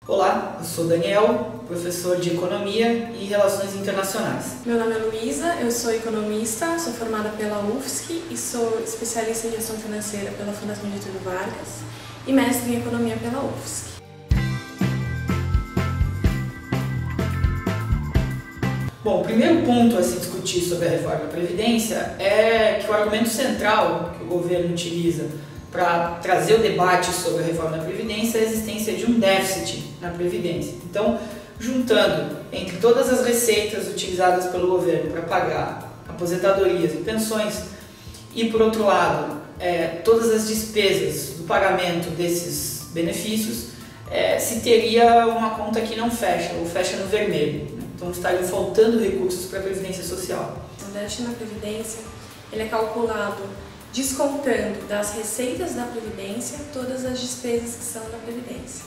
Olá, eu sou Daniel, professor de Economia e Relações Internacionais. Meu nome é Luísa, eu sou economista, sou formada pela UFSC e sou especialista em gestão financeira pela Fundação Getúlio Vargas e mestre em Economia pela UFSC. Bom, o primeiro ponto a se discutir sobre a reforma da Previdência é que o argumento central que o governo utiliza para trazer o debate sobre a reforma da Previdência é a existência de um déficit na Previdência. Então, juntando entre todas as receitas utilizadas pelo governo para pagar aposentadorias e pensões e, por outro lado, todas as despesas do pagamento desses benefícios, se teria uma conta que não fecha, ou fecha no vermelho. Então, estariam faltando recursos para a Previdência Social. O déficit na Previdência ele é calculado descontando das receitas da Previdência todas as despesas que são da Previdência.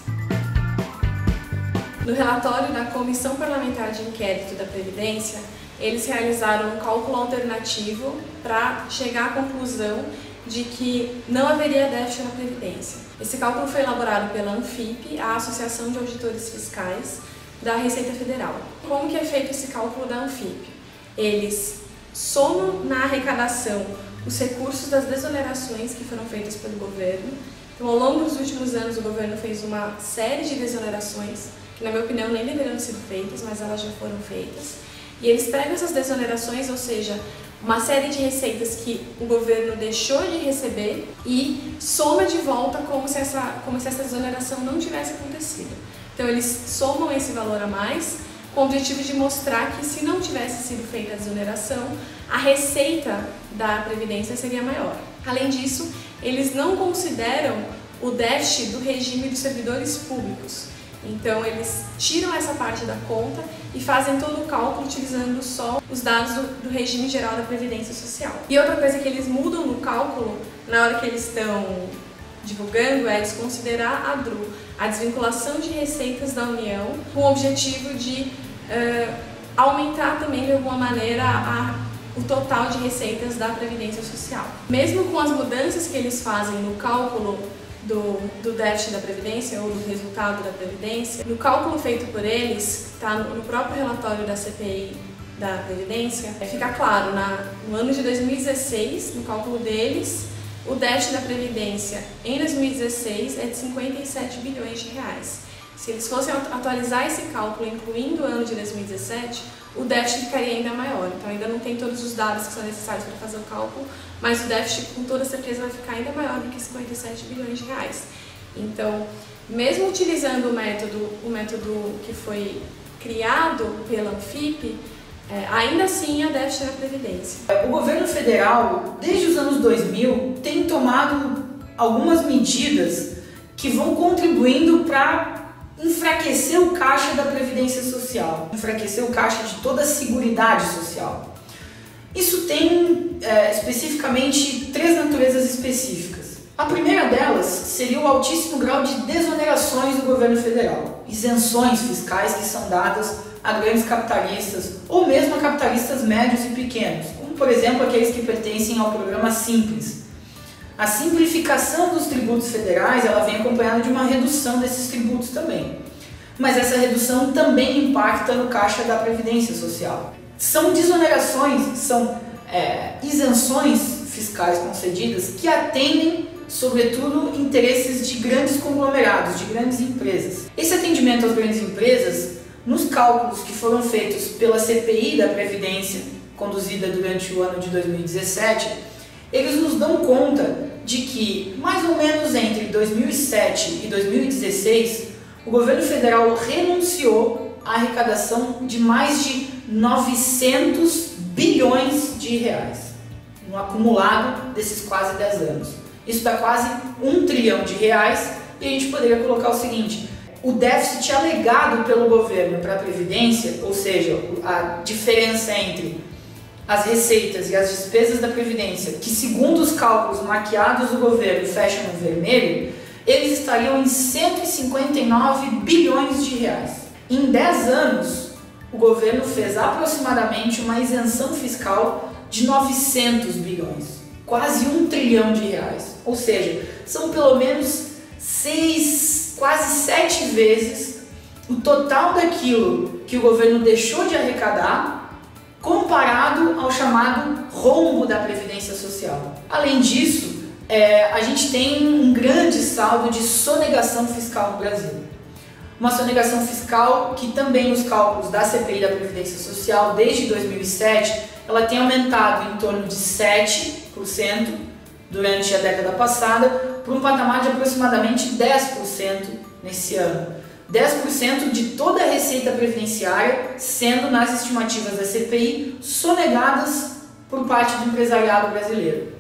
No relatório da Comissão Parlamentar de Inquérito da Previdência, eles realizaram um cálculo alternativo para chegar à conclusão de que não haveria déficit na Previdência. Esse cálculo foi elaborado pela ANFIP, a Associação de Auditores Fiscais da Receita Federal. Como que é feito esse cálculo da ANFIP? Eles somam na arrecadação os recursos das desonerações que foram feitas pelo governo. Então, ao longo dos últimos anos, o governo fez uma série de desonerações, que na minha opinião nem deveriam ter sido feitas, mas elas já foram feitas. E eles pegam essas desonerações, ou seja, uma série de receitas que o governo deixou de receber e soma de volta como se essa desoneração não tivesse acontecido. Então, eles somam esse valor a mais, com o objetivo de mostrar que, se não tivesse sido feita a desoneração, a receita da Previdência seria maior. Além disso, eles não consideram o déficit do regime dos servidores públicos. Então, eles tiram essa parte da conta e fazem todo o cálculo utilizando só os dados do regime geral da Previdência Social. E outra coisa que eles mudam no cálculo, na hora que eles estão divulgando, é desconsiderar a DRU, a desvinculação de receitas da União, com o objetivo de aumentar também, de alguma maneira, o total de receitas da Previdência Social. Mesmo com as mudanças que eles fazem no cálculo do déficit da Previdência ou do resultado da Previdência, no cálculo feito por eles, está no próprio relatório da CPI da Previdência, fica claro, no ano de 2016, no cálculo deles, o déficit da Previdência em 2016 é de 57 bilhões de reais. Se eles fossem atualizar esse cálculo, incluindo o ano de 2017, o déficit ficaria ainda maior. Então, ainda não tem todos os dados que são necessários para fazer o cálculo, mas o déficit, com toda certeza, vai ficar ainda maior do que 57 bilhões de reais. Então, mesmo utilizando o método que foi criado pela ANFIP, ainda assim há déficit na Previdência. O governo federal, desde os anos 2000, tem tomado algumas medidas que vão contribuindo para enfraquecer o caixa da Previdência Social, enfraquecer o caixa de toda a Seguridade Social. Isso tem especificamente três naturezas específicas. A primeira delas seria o altíssimo grau de desonerações do governo federal, isenções fiscais que são dadas a grandes capitalistas ou mesmo a capitalistas médios e pequenos, como por exemplo aqueles que pertencem ao programa Simples. A simplificação dos tributos federais ela vem acompanhada de uma redução desses tributos também, mas essa redução também impacta no caixa da Previdência Social. São desonerações, são isenções fiscais concedidas que atendem sobretudo interesses de grandes conglomerados, de grandes empresas. Esse atendimento às grandes empresas, nos cálculos que foram feitos pela CPI da Previdência, conduzida durante o ano de 2017, eles nos dão conta de que, mais ou menos entre 2007 e 2016, o governo federal renunciou à arrecadação de mais de 900 bilhões de reais, no acumulado desses quase 10 anos. Isso dá quase 1 trilhão de reais e a gente poderia colocar o seguinte: o déficit alegado pelo governo para a Previdência, ou seja, a diferença entre as receitas e as despesas da Previdência, que segundo os cálculos maquiados do governo fecham no vermelho, eles estariam em 159 bilhões de reais. Em 10 anos, o governo fez aproximadamente uma isenção fiscal de 900 bilhões, quase 1 trilhão de reais. Ou seja, são pelo menos quase 7 vezes o total daquilo que o governo deixou de arrecadar comparado ao chamado rombo da Previdência Social. Além disso, a gente tem um grande saldo de sonegação fiscal no Brasil. Uma sonegação fiscal que também nos cálculos da CPI da Previdência Social desde 2007, ela tem aumentado em torno de 7% durante a década passada, para um patamar de aproximadamente 10% nesse ano. 10% de toda a receita previdenciária sendo, nas estimativas da CPI, sonegadas por parte do empresariado brasileiro.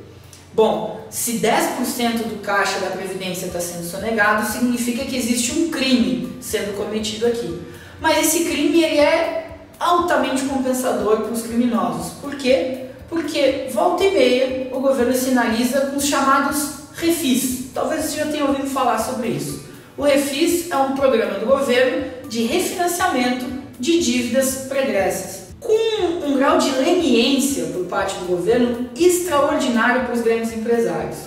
Bom, se 10% do caixa da Previdência está sendo sonegado, significa que existe um crime sendo cometido aqui. Mas esse crime ele é altamente compensador para os criminosos. Por quê? Porque, volta e meia, o governo sinaliza com os chamados refis. Talvez você já tenha ouvido falar sobre isso. O refis é um programa do governo de refinanciamento de dívidas pregressas, com um grau de leniência por parte do governo extraordinário para os grandes empresários.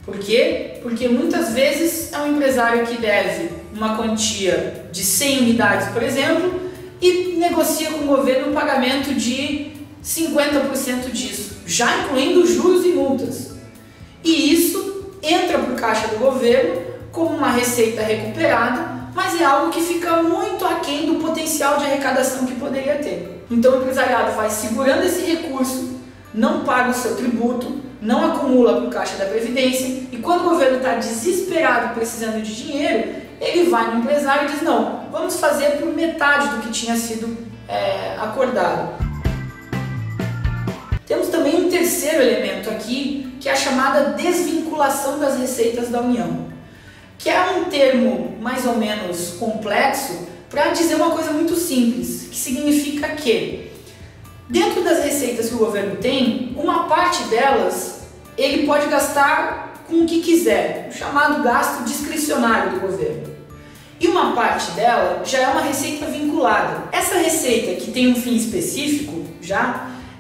Por quê? Porque muitas vezes é um empresário que deve uma quantia de 100 unidades, por exemplo, e negocia com o governo o pagamento de 50% disso, já incluindo juros e multas. E isso entra para o caixa do governo como uma receita recuperada, mas é algo que fica muito aquém do potencial de arrecadação que poderia ter. Então o empresariado vai segurando esse recurso, não paga o seu tributo, não acumula para o caixa da Previdência, e quando o governo está desesperado precisando de dinheiro, ele vai no empresário e diz: não, vamos fazer por metade do que tinha sido acordado. Temos também um terceiro elemento aqui, que é a chamada desvinculação das receitas da União, que é um termo mais ou menos complexo para dizer uma coisa muito simples, que significa que, dentro das receitas que o governo tem, uma parte delas ele pode gastar com o que quiser, o chamado gasto discricionário do governo. E uma parte dela já é uma receita vinculada. Essa receita, que tem um fim específico,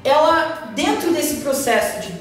ela, dentro desse processo de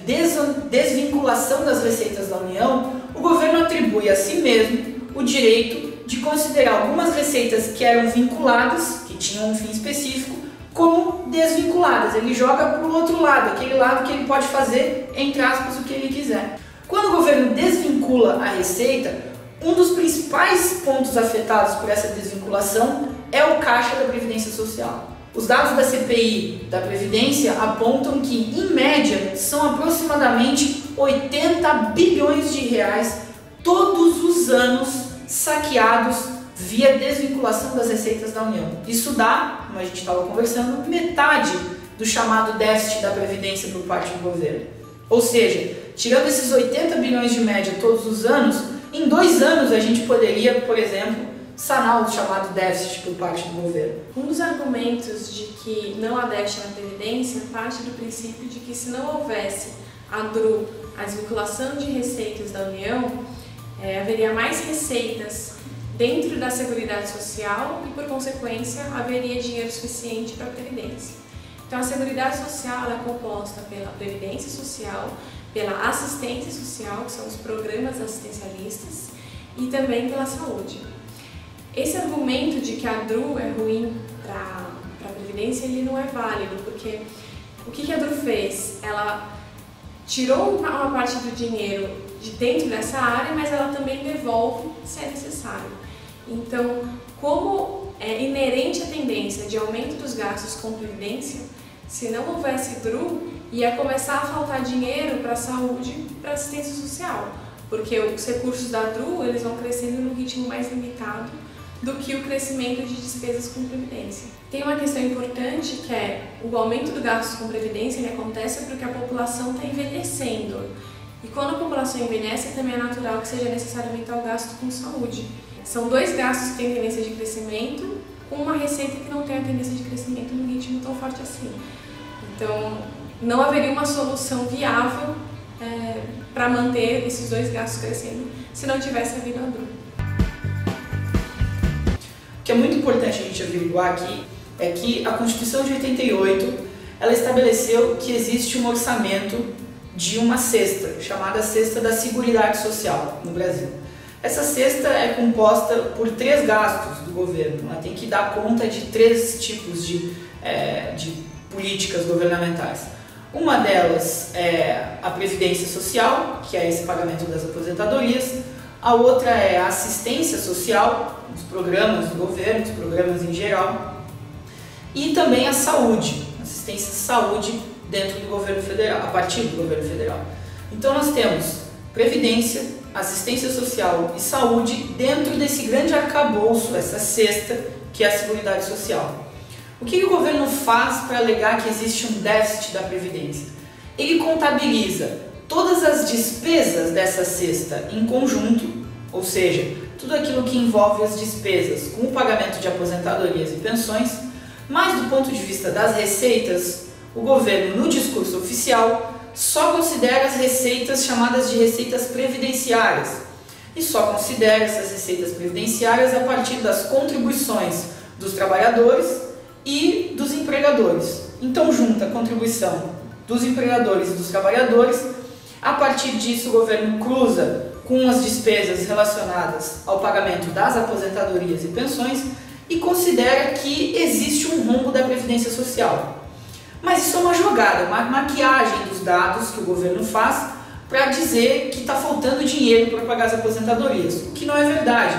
desvinculação das receitas da União, o governo atribui a si mesmo o direito de considerar algumas receitas que eram vinculadas, que tinham um fim específico, como desvinculadas. Ele joga para o outro lado, aquele lado que ele pode fazer, entre aspas, o que ele quiser. Quando o governo desvincula a receita, um dos principais pontos afetados por essa desvinculação é o caixa da Previdência Social. Os dados da CPI da Previdência apontam que, em média, são aproximadamente 80 bilhões de reais todos os anos saqueados via desvinculação das receitas da União. Isso dá, como a gente estava conversando, metade do chamado déficit da Previdência por parte do governo. Ou seja, tirando esses 80 bilhões de média todos os anos, em 2 anos a gente poderia, por exemplo, sanar o chamado déficit por parte do governo. Um dos argumentos de que não há déficit na Previdência parte do princípio de que, se não houvesse a DRU, a desvinculação de receitas da União, haveria mais receitas dentro da Seguridade Social e, por consequência, haveria dinheiro suficiente para a Previdência. Então, a Seguridade Social é composta pela Previdência Social, pela Assistência Social, que são os programas assistencialistas, e também pela saúde. Esse argumento de que a DRU é ruim para a Previdência, ele não é válido, porque o que a DRU fez? Ela tirou uma parte do dinheiro de dentro dessa área, mas ela também devolve se é necessário. Então, como é inerente a tendência de aumento dos gastos com Previdência, se não houvesse DRU, ia começar a faltar dinheiro para a saúde e para a assistência social, porque os recursos da DRU eles vão crescendo num ritmo mais limitado do que o crescimento de despesas com Previdência. Tem uma questão importante, que é o aumento do gasto com Previdência, ele acontece porque a população está envelhecendo. E quando a população envelhece, também é natural que seja necessário aumentar o gasto com saúde. São 2 gastos que têm tendência de crescimento, com uma receita que não tem a tendência de crescimento num ritmo tão forte assim. Então, não haveria uma solução viável para manter esses 2 gastos crescendo se não tivesse havido a DRU. O que é muito importante a gente averiguar aqui é que a Constituição de 88 ela estabeleceu que existe um orçamento de uma cesta, chamada Cesta da Seguridade Social no Brasil. Essa cesta é composta por 3 gastos do governo, ela tem que dar conta de 3 tipos de políticas governamentais. Uma delas é a previdência social, que é esse pagamento das aposentadorias. A outra é a assistência social, os programas do governo, os programas em geral. E também a saúde, assistência de saúde dentro do governo federal, a partir do governo federal. Então nós temos previdência, assistência social e saúde dentro desse grande arcabouço, essa cesta que é a Seguridade Social. O que o governo faz para alegar que existe um déficit da Previdência? Ele contabiliza todas as despesas dessa cesta em conjunto, ou seja, tudo aquilo que envolve as despesas com o pagamento de aposentadorias e pensões, mas do ponto de vista das receitas, o governo, no discurso oficial, só considera as receitas chamadas de receitas previdenciárias e só considera essas receitas previdenciárias a partir das contribuições dos trabalhadores e dos empregadores. Então junta a contribuição dos empregadores e dos trabalhadores. A partir disso o governo cruza com as despesas relacionadas ao pagamento das aposentadorias e pensões e considera que existe um rombo da Previdência Social. Mas isso é uma jogada, uma maquiagem dos dados que o governo faz para dizer que está faltando dinheiro para pagar as aposentadorias, o que não é verdade.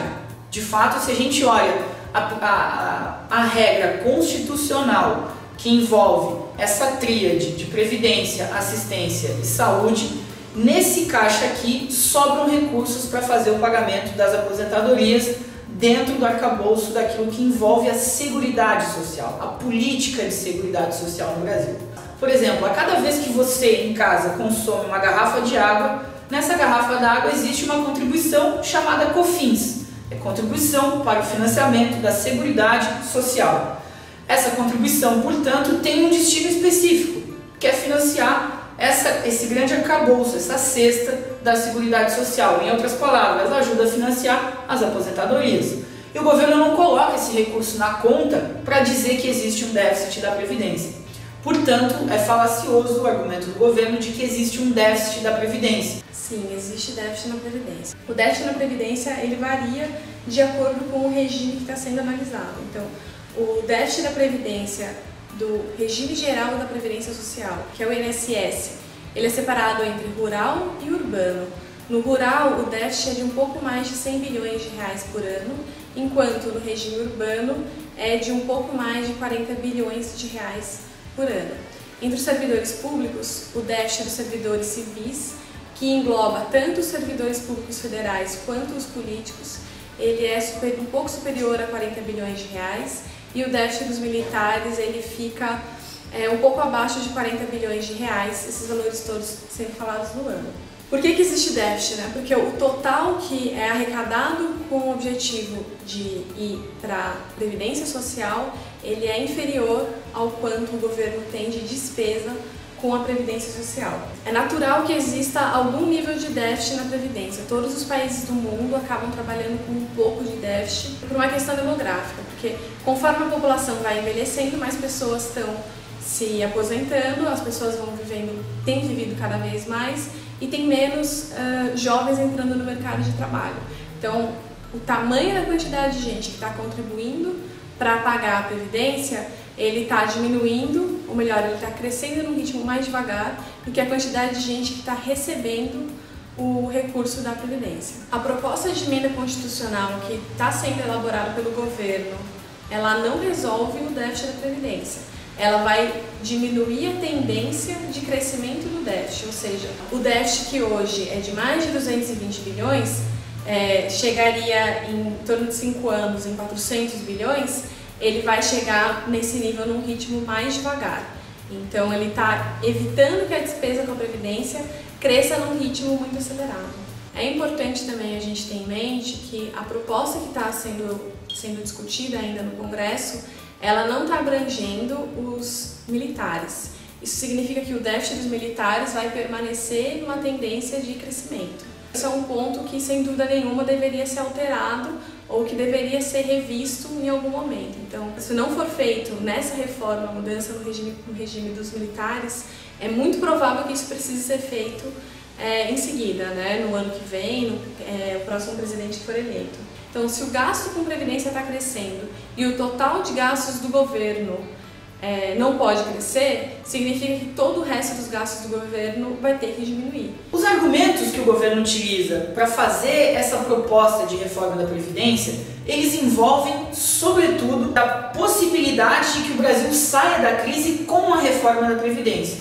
De fato, se a gente olha a regra constitucional que envolve essa tríade de previdência, assistência e saúde, nesse caixa aqui sobram recursos para fazer o pagamento das aposentadorias dentro do arcabouço daquilo que envolve a Seguridade Social, a política de Seguridade Social no Brasil. Por exemplo, a cada vez que você em casa consome uma garrafa de água, nessa garrafa d'água existe uma contribuição chamada COFINS, é contribuição para o financiamento da Seguridade Social. Essa contribuição, portanto, tem um destino específico, que é financiar esse grande arcabouço, essa cesta da Seguridade Social. Em outras palavras, ela ajuda a financiar as aposentadorias. E o governo não coloca esse recurso na conta para dizer que existe um déficit da Previdência. Portanto, é falacioso o argumento do governo de que existe um déficit da Previdência. Sim, existe déficit na Previdência. O déficit na Previdência ele varia de acordo com o regime que está sendo analisado. Então, o déficit da Previdência do regime geral da Previdência Social, que é o INSS, ele é separado entre rural e urbano. No rural, o déficit é de um pouco mais de 100 bilhões de reais por ano, enquanto no regime urbano é de um pouco mais de 40 bilhões de reais por ano. Entre os servidores públicos, o déficit dos servidores civis, que engloba tanto os servidores públicos federais quanto os políticos, ele é um pouco superior a 40 bilhões de reais, e o déficit dos militares ele fica um pouco abaixo de 40 bilhões de reais, esses valores todos sendo falados no ano. Por que existe déficit? Porque o total que é arrecadado com o objetivo de ir para a Previdência Social, ele é inferior ao quanto o governo tem de despesa com a Previdência Social. É natural que exista algum nível de déficit na Previdência. Todos os países do mundo acabam trabalhando com um pouco de déficit por uma questão demográfica, porque conforme a população vai envelhecendo, mais pessoas estão se aposentando, as pessoas têm vivido cada vez mais e tem menos jovens entrando no mercado de trabalho. Então, o tamanho da quantidade de gente que está contribuindo para pagar a Previdência, ele está diminuindo, ou melhor, ele está crescendo num ritmo mais devagar do que a quantidade de gente que está recebendo o recurso da Previdência. A proposta de emenda constitucional que está sendo elaborada pelo governo, ela não resolve o déficit da Previdência. Ela vai diminuir a tendência de crescimento do déficit, ou seja, o déficit que hoje é de mais de 220 bilhões, chegaria em torno de 5 anos em 400 bilhões, ele vai chegar nesse nível num ritmo mais devagar. Então ele está evitando que a despesa com a Previdência cresça num ritmo muito acelerado. É importante também a gente ter em mente que a proposta que está sendo discutida ainda no Congresso, ela não está abrangendo os militares. Isso significa que o déficit dos militares vai permanecer numa tendência de crescimento. Esse é um ponto que, sem dúvida nenhuma, deveria ser alterado ou que deveria ser revisto em algum momento. Então, se não for feito nessa reforma, a mudança no regime dos militares, é muito provável que isso precise ser feito em seguida, né, no ano que vem, o próximo presidente que for eleito. Então, se o gasto com previdência está crescendo e o total de gastos do governo não pode crescer, significa que todo o resto dos gastos do governo vai ter que diminuir. Os argumentos que o governo utiliza para fazer essa proposta de reforma da Previdência, eles envolvem, sobretudo, a possibilidade de que o Brasil saia da crise com a reforma da Previdência.